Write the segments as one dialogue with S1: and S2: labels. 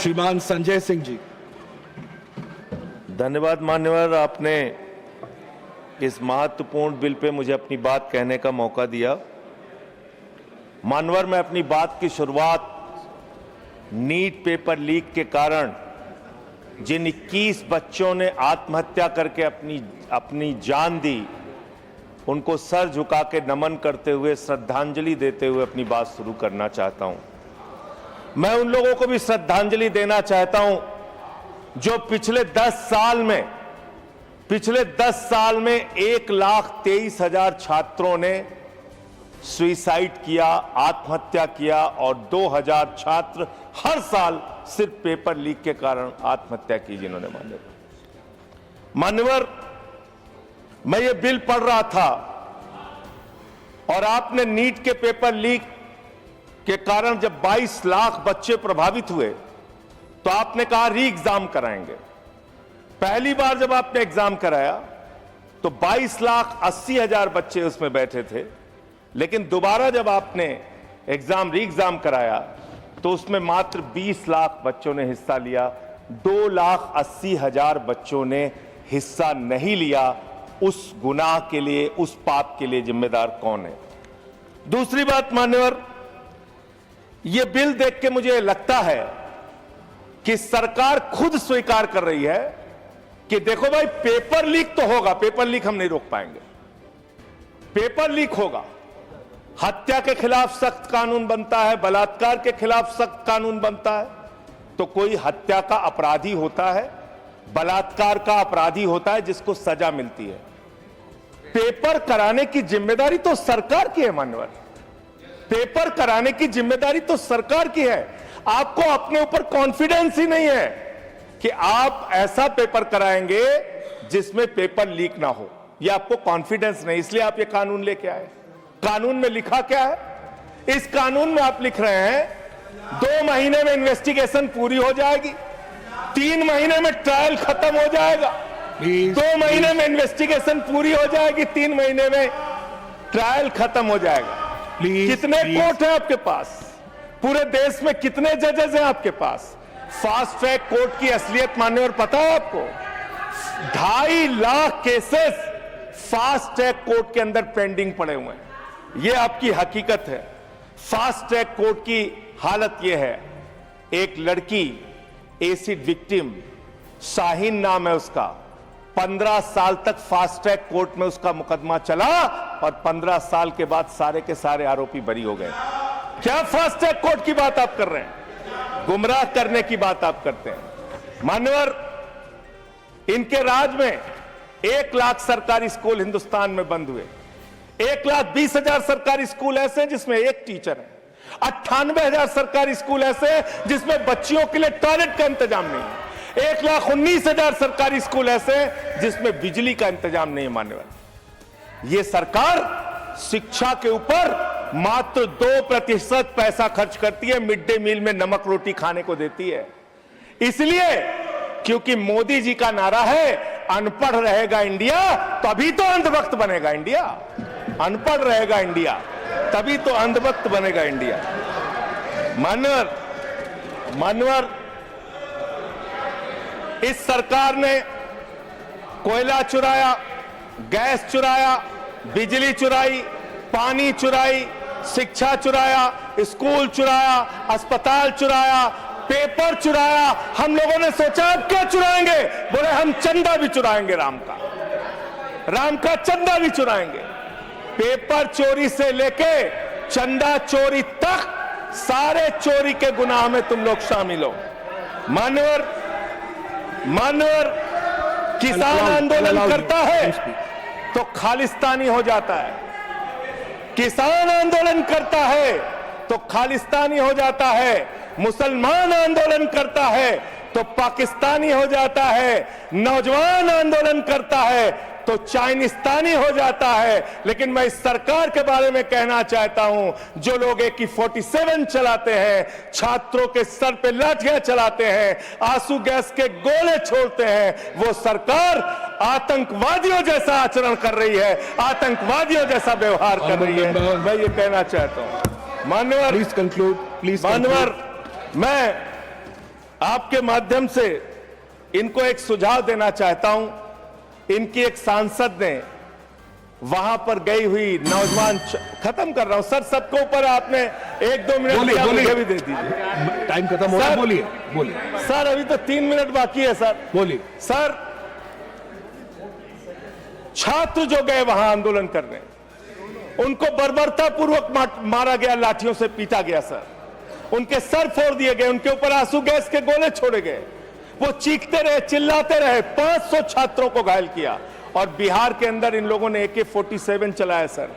S1: श्रीमान संजय सिंह जी।
S2: धन्यवाद मान्यवर, आपने इस महत्वपूर्ण बिल पे मुझे अपनी बात कहने का मौका दिया। मान्यवर, मैं अपनी बात की शुरुआत नीट पेपर लीक के कारण जिन 21 बच्चों ने आत्महत्या करके अपनी जान दी, उनको सर झुका के नमन करते हुए, श्रद्धांजलि देते हुए अपनी बात शुरू करना चाहता हूं। मैं उन लोगों को भी श्रद्धांजलि देना चाहता हूं जो पिछले 10 साल में 1,23,000 छात्रों ने सुसाइड किया, आत्महत्या किया, और 2,000 छात्र हर साल सिर्फ पेपर लीक के कारण आत्महत्या की जिन्होंने मान्यवर, मैं ये बिल पढ़ रहा था और आपने नीट के पेपर लीक के कारण जब 22 लाख बच्चे प्रभावित हुए तो आपने कहा री एग्जाम कराएंगे। पहली बार जब आपने एग्जाम कराया तो 22,80,000 बच्चे उसमें बैठे थे, लेकिन दोबारा जब आपने री एग्जाम कराया तो उसमें मात्र 20 लाख बच्चों ने हिस्सा लिया। 2,80,000 बच्चों ने हिस्सा नहीं लिया। उस गुनाह के लिए, उस पाप के लिए जिम्मेदार कौन है? दूसरी बात मान्यवर, यह बिल देख के मुझे लगता है कि सरकार खुद स्वीकार कर रही है कि देखो भाई, पेपर लीक तो होगा, पेपर लीक हम नहीं रोक पाएंगे, पेपर लीक होगा। हत्या के खिलाफ सख्त कानून बनता है, बलात्कार के खिलाफ सख्त कानून बनता है। तो कोई हत्या का अपराधी होता है, बलात्कार का अपराधी होता है जिसको सजा मिलती है। पेपर कराने की जिम्मेदारी तो सरकार की है मान्यवर, पेपर कराने की जिम्मेदारी तो सरकार की है। आपको अपने ऊपर कॉन्फिडेंस ही नहीं है कि आप ऐसा पेपर कराएंगे जिसमें पेपर लीक ना हो। यह आपको कॉन्फिडेंस नहीं, इसलिए आप ये कानून लेके आए। कानून में लिखा क्या है? इस कानून में आप लिख रहे हैं 2 महीने में इन्वेस्टिगेशन पूरी हो जाएगी, 3 महीने में ट्रायल खत्म हो जाएगा। 2 महीने में इन्वेस्टिगेशन पूरी हो जाएगी, 3 महीने में ट्रायल खत्म हो जाएगा। कितने कोर्ट हैं आपके पास? पूरे देश में कितने जजेस हैं आपके पास? फास्ट ट्रैक कोर्ट की असलियत मान्यवर पता है आपको? 2.5 lakh cases fast track court के अंदर पेंडिंग पड़े हुए हैं। यह आपकी हकीकत है। फास्ट ट्रैक कोर्ट की हालत यह है, एक लड़की एसिड विक्टिम, शाहीन नाम है उसका, 15 साल तक फास्ट ट्रैक कोर्ट में उसका मुकदमा चला और 15 साल के बाद सारे के सारे आरोपी बरी हो गए। क्या फास्ट ट्रैक कोर्ट की बात आप कर रहे हैं? गुमराह करने की बात आप करते हैं मान्यवर। इनके राज में 1 लाख सरकारी स्कूल हिंदुस्तान में बंद हुए। 1,20,000 सरकारी स्कूल ऐसे हैं जिसमें एक टीचर है। 98,000 सरकारी स्कूल ऐसे हैं जिसमें बच्चियों के लिए टॉयलेट का इंतजाम नहीं है। 1,19,000 सरकारी स्कूल ऐसे हैं जिसमें बिजली का इंतजाम नहीं है मान्यवर। यह सरकार शिक्षा के ऊपर मात्र 2% पैसा खर्च करती है, मिड डे मील में नमक रोटी खाने को देती है। इसलिए क्योंकि मोदी जी का नारा है अनपढ़ रहेगा इंडिया तभी तो अंधभक्त बनेगा इंडिया। अनपढ़ रहेगा इंडिया तभी तो अंधभक्त बनेगा इंडिया। मान्यवर, इस सरकार ने कोयला चुराया, गैस चुराया, बिजली चुराई, पानी चुराई, शिक्षा चुराया, स्कूल चुराया, अस्पताल चुराया, पेपर चुराया। हम लोगों ने सोचा अब क्या चुराएंगे? बोले हम चंदा भी चुराएंगे, राम का चंदा भी चुराएंगे। पेपर चोरी से लेके चंदा चोरी तक सारे चोरी के गुनाह में तुम लोग शामिल हो मान्यवर। किसान आंदोलन करता है तो खालिस्तानी हो जाता है, किसान आंदोलन करता है तो खालिस्तानी हो जाता है, मुसलमान आंदोलन करता है तो पाकिस्तानी हो जाता है, नौजवान आंदोलन करता है तो चाइनिस्तानी हो जाता है। लेकिन मैं इस सरकार के बारे में कहना चाहता हूं, जो लोग AK-47 चलाते हैं, छात्रों के सर पे लाठियां चलाते हैं, आंसू गैस के गोले छोड़ते हैं, वो सरकार आतंकवादियों जैसा आचरण कर रही है, आतंकवादियों जैसा व्यवहार कर रही है। मैं ये कहना चाहता हूं मान्यवर,
S1: प्लीज कंक्लूड, प्लीज
S2: मान्यवर, मैं आपके माध्यम से इनको एक सुझाव देना चाहता हूं। इनकी एक सांसद ने वहां पर गई हुई नौजवान, खत्म कर रहा हूं सर, सबके ऊपर आपने 1-2 मिनट मुझे भी दे दीजिए,
S1: टाइम खत्म हो रहा है, बोलिए बोलिए
S2: सर, अभी तो 3 मिनट बाकी है सर,
S1: बोलिए
S2: सर। छात्र जो गए वहां आंदोलन करने, उनको बर्बरतापूर्वक मारा गया, लाठियों से पीटा गया सर, उनके सर फोड़ दिए गए, उनके ऊपर आंसू गैस के गोले छोड़े गए, वो चीखते रहे, चिल्लाते रहे, 500 छात्रों को घायल किया। और बिहार के अंदर इन लोगों ने AK-47 चलाया सर।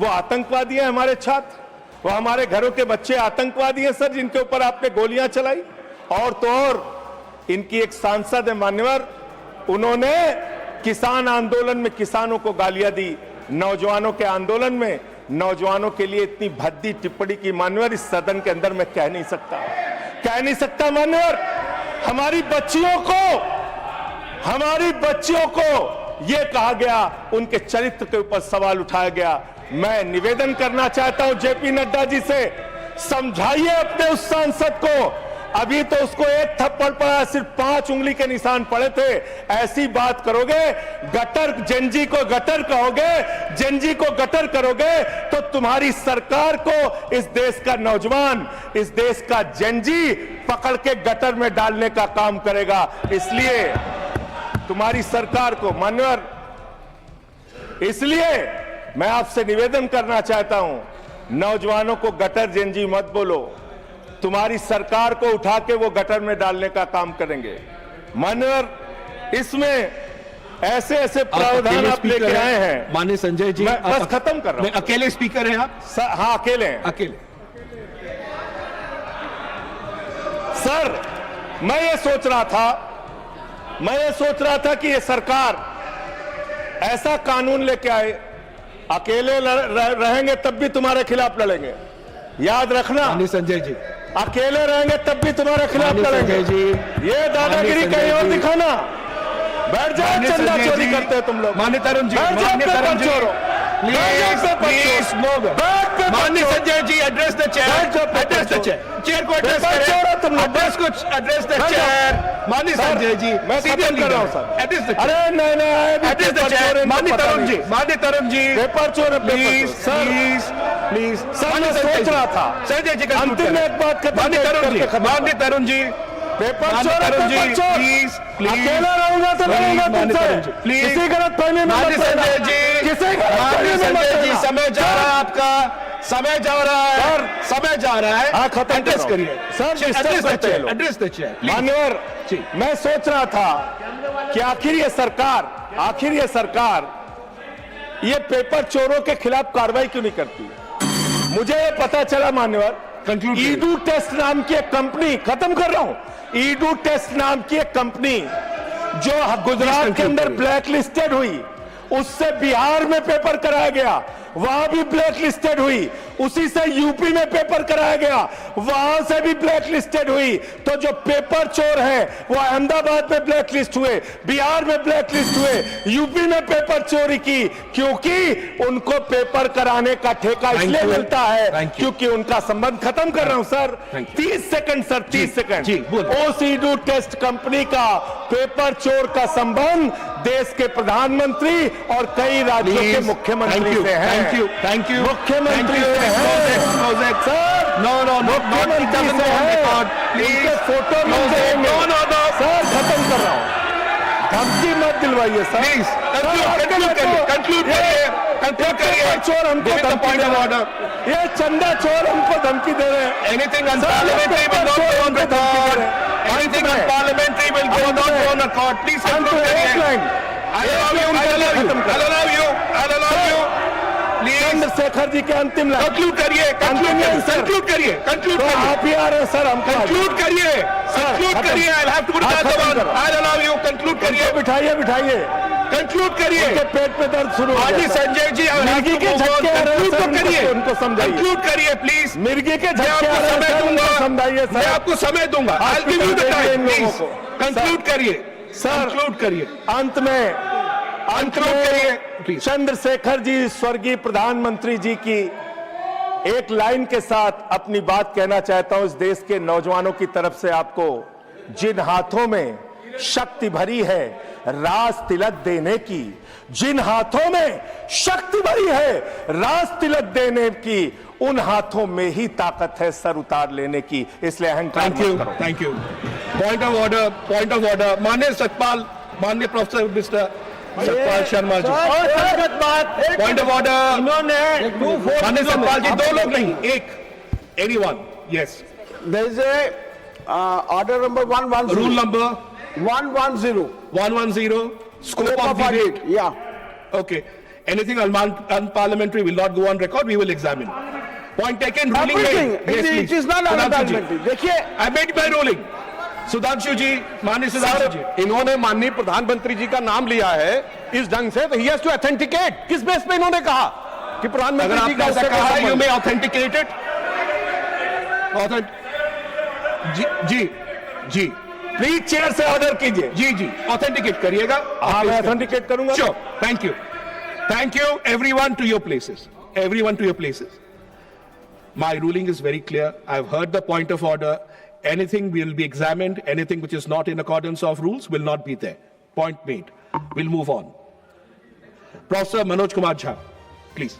S2: वो आतंकवादी हैं हमारे छात्र, वो हमारे घरों के बच्चे आतंकवादी हैं सर, जिनके ऊपर आपने गोलियां चलाई। और तो और इनकी एक सांसद है मान्यवर, उन्होंने किसान आंदोलन में किसानों को गालियां दी, नौजवानों के आंदोलन में नौजवानों के लिए इतनी भद्दी टिप्पणी की मान्यवर, इस सदन के अंदर मैं कह नहीं सकता मान्यवर। हमारी बच्चियों को यह कहा गया, उनके चरित्र के ऊपर सवाल उठाया गया। मैं निवेदन करना चाहता हूं JP नड्डा जी से, समझाइए अपने उस सांसद को। अभी तो उसको एक थप्पड़ पड़ा, सिर्फ 5 उंगली के निशान पड़े थे। ऐसी बात करोगे, गटर जेनजी को गटर कहोगे, जेनजी को गटर करोगे, तो तुम्हारी सरकार को इस देश का नौजवान, इस देश का जेनजी पकड़ के गटर में डालने का काम करेगा। इसलिए तुम्हारी सरकार को मान्यवर, इसलिए मैं आपसे निवेदन करना चाहता हूं, नौजवानों को गटर जेनजी मत बोलो, तुम्हारी सरकार को उठा के वो गटर में डालने का काम करेंगे मान्यवर। इसमें ऐसे ऐसे प्रावधान आप लेके आए हैं।
S1: माननीय संजय जी,
S2: मैं बस खत्म कर रहा हूं।
S1: अकेले स्पीकर हैं आप?
S2: हाँ, अकेले हैं।
S1: अकेले।
S2: सर, मैं ये सोच रहा था कि ये सरकार ऐसा कानून लेके आए, अकेले रहेंगे तब भी तुम्हारे खिलाफ लड़ेंगे, याद रखना।
S1: माननीय संजय जी,
S2: अकेले रहेंगे तब भी तुम्हारे खिलाफ लड़ेंगे। ये दादागिरी कहीं और दिखाना। बैठ जाओ, चंदा चोरी करते हो तुम लोग।
S1: माननीय तरुण जी, माननीय Sanjay ji, address the chair, chair को एड्रेस करें, एड्रेस द चेयर। माननीय संजय जी,
S2: मैं सीधे कर रहा हूं सर, अरे नहीं,
S1: एड्रेस द चेयर। माननीय तरुण जी,
S2: पेपर चोर,
S1: प्लीज प्लीज
S2: सर, मैं सोच रहा था
S1: संजय जी,
S2: अंतिम में एक बात
S1: माननीय तरुण जी,
S2: पेपर चोर, प्लीज अकेला रहूंगा तो रहूंगा तुमसे, किसी गलत फहमी में मत
S1: संजय जी, संजय जी, समय जा रहा है आपका, समय जा रहा है।
S2: हाँ, खत्म
S1: एड्रेस करिए
S2: सर,
S1: एड्रेस द चेयर।
S2: मान्यवर, मैं सोच रहा था कि आखिर ये सरकार ये पेपर चोरों के खिलाफ कार्रवाई क्यों नहीं करती। मुझे ये पता चला मान्यवर, ईडू टेस्ट नाम की एक कंपनी, खत्म कर रहा हूं, ईडू टेस्ट नाम की एक कंपनी जो गुजरात के अंदर ब्लैक लिस्टेड हुई, उससे बिहार में पेपर कराया गया, वहां भी ब्लैक लिस्टेड हुई, उसी से यूपी में पेपर कराया गया, वहां से भी ब्लैक लिस्टेड हुई। तो जो पेपर चोर है वो अहमदाबाद में ब्लैक लिस्ट हुए, बिहार में ब्लैक लिस्ट हुए, यूपी में पेपर चोरी की, क्योंकि उनको पेपर कराने का ठेका इसलिए मिलता है क्योंकि उनका संबंध, खत्म कर रहा हूं सर, 30 सेकंड सर, 30 सेकंड। उस ईडू टेस्ट कंपनी का पेपर चोर का संबंध देश के प्रधानमंत्री और कई राज्यों के मुख्यमंत्री से है।
S1: थैंक यू
S2: मुख्यमंत्री से है सर, मुख्यमंत्री से है, इनके फोटो मिल जाएंगे सर, खत्म कर रहा हूं, धमकी मत दिलवाइए सर, प्लीज कंक्लूड करिए। चोर हमको धमकी दे रहे हैं, ये चंदा चोर हमको धमकी दे रहे हैं।
S1: Anything unparliamentary will not go on record, anything unparliamentary will not go on record. Please conclude करिए।
S2: चंद्रशेखर जी के अंतिम लाइन
S1: कंक्लूड करिए, कंक्लूड करिए।
S2: आप ही आ रहे हैं सर, हम
S1: कंक्लूड करिए, I have to I allow you, conclude करिए,
S2: बिठाइए,
S1: कंक्लूड करिए।
S2: पेट में दर्द शुरू हो गया
S1: संजय जी,
S2: मिर्गी के झटके आ रहे हैं सर,
S1: करिए,
S2: उनको समझाइए,
S1: कंक्लूड करिए प्लीज।
S2: मिर्गी के झटके आ रहे हैं, समझाइए सर,
S1: मैं आपको समय दूंगा, I will give you the time, please conclude करिए सर, कंक्लूड करिए।
S2: अंत में चंद्रशेखर जी, स्वर्गीय प्रधानमंत्री जी की एक लाइन के साथ अपनी बात कहना चाहता हूं, इस देश के नौजवानों की तरफ से आपको जिन हाथों में शक्ति भरी है राज तिलक देने की, जिन हाथों में शक्ति भरी है राज तिलक देने की, उन हाथों में ही ताकत है सर उतार लेने की। इसलिए अहंकार
S1: थैंक यू,
S2: मत करो।
S1: Thank you. Point of order, point of order. माननीय सतपाल, माननीय professor mister Satpal Sharma ji, point of order. माननीय सतपाल जी, दो लोग नहीं, एक, anyone. Yes,
S3: There is a order number 110.
S1: Rule number
S3: 110.
S1: 110, scope of the
S3: audit.
S1: debate.
S3: Yeah.
S1: Okay. Anything unparliamentary will not go on record. We will examine. Point taken. Ruling
S3: Everything.
S1: made. Yes,
S3: It
S1: please.
S3: is not
S1: Sudhanshu ji.
S3: unparliamentary. देखिए,
S1: I made my ruling. Sudhanshu ji, माननीय सुधांशु जी,
S4: इन्होंने माननीय प्रधानमंत्री जी का नाम लिया है इस ढंग से, तो ही हैज टू ऑथेंटिकेट। किस बेस पे इन्होंने कहा कि
S1: अगर
S4: प्रधानमंत्री जी
S1: आपने
S4: का
S1: ऐसा
S4: उससे
S1: कहा,
S4: कोई
S1: you
S4: संबंध?
S1: may authenticate it. जी जी जी,
S2: प्लीज चेयर से ऑर्डर कीजिए।
S1: जी जी, ऑथेंटिकेट करिएगा।
S2: हाँ, मैं ऑथेंटिकेट करूंगा।
S1: Sure. Thank you. Thank you, everyone, to your places. Everyone to your places. My ruling is very clear. I've heard the point of order. Anything will be examined. Anything which is not in accordance of rules will not be there. Point made. We'll move on. Professor Manoj Kumar Jha, please.